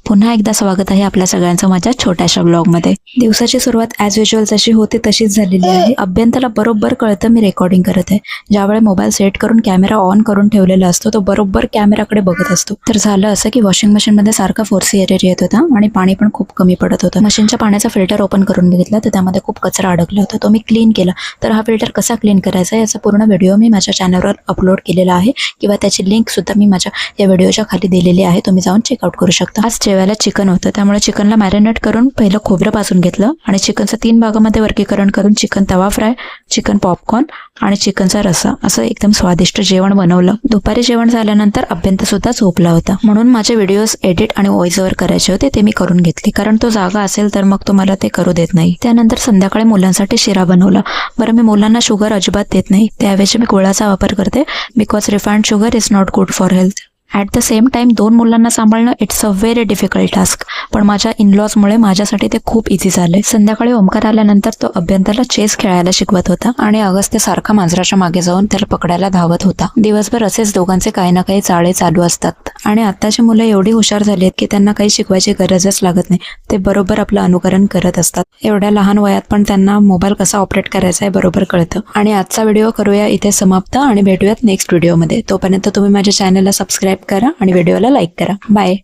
पुन्हा एकदा स्वागत आहे आपल्या सगळ्यांचं माझ्या छोट्याशा ब्लॉगमध्ये। दिवसाची सुरुवात ॲज युजल जशी होती तशीच झालेली आहे। अभ्यंताला बरोबर कळतं मी रेकॉर्डिंग करत आहे। ज्यावेळी मोबाईल सेट करून कॅमेरा ऑन करून ठेवलेला असतो तो बरोबर कॅमेराकडे बघत असतो। तर झालं असं की वॉशिंग मशीनमध्ये सारखा फोर्सी एरर येत होता आणि पाणी पण खूप कमी पडत होतं। मशीनच्या पाण्याचा फिल्टर ओपन करून बघितला तर त्यामध्ये खूप कचरा अडकला होता। तो मी क्लीन केला। तर हा फिल्टर कसा क्लीन करायचा याचा पूर्ण व्हिडिओ मी माझ्या चॅनलवर अपलोड केलेला आहे किंवा त्याची लिंक सुद्धा मी माझ्या या व्हिडिओच्या खाली दिलेली आहे, तुम्ही जाऊन चेकआउट करू शकता। आज जेवायला चिकन होतं त्यामुळे चिकनला मॅरिनेट करून पहिलं खोबरं भाजून घेतलं आणि चिकनचं 3 भागामध्ये वर्गीकरण करून चिकन तवा फ्राय, चिकन पॉपकॉर्न आणि चिकनचा रस्सा असं एकदम स्वादिष्ट जेवण बनवलं। दुपारी जेवण झाल्यानंतर अभ्यंत सुद्धा झोपला होता म्हणून माझे व्हिडिओज एडिट आणि व्हॉइस ओव्हर करायचे होते ते मी करून घेतले, कारण तो जागा असेल तर मग तो मला ते करू देत नाही। त्यानंतर संध्याकाळी मुलांसाठी शिरा बनवला। बरं, मी मुलांना शुगर अजिबात देत नाही, त्याऐवजी मी गुळाचा वापर करते because refined sugar is not good for health. At the same time 2 मुलांना सांभाळणं it's a very difficult task, पण माझ्या इनलॉजमुळे माझ्यासाठी ते खूप इझी झाले। संध्याकाळी ओमकार आल्यानंतर तो अभ्यंताला चेस खेळायला शिकवत होता आणि अगस्त्य सारखा मांजराच्या मागे जाऊन त्याला पकडायला धावत होता। दिवसभर असेच दोघांचे काही ना काही चाळे चालू असतात आणि आत्ताची मुलं एवढी हुशार झाली आहेत की त्यांना काही शिकवायची गरजच लागत नाही, ते बरोबर आपलं अनुकरण करत असतात। एवढ्या लहान वयात पण त्यांना मोबाईल कसा ऑपरेट करायचा आहे बरोबर कळतं। आणि आजचा व्हिडिओ करूया इथे समाप्त आणि भेटूयात नेक्स्ट व्हिडिओमध्ये। तोपर्यंत तुम्ही माझ्या चॅनलला सबस्क्राईब करा आणि व्हिडिओला लाईक करा। बाय।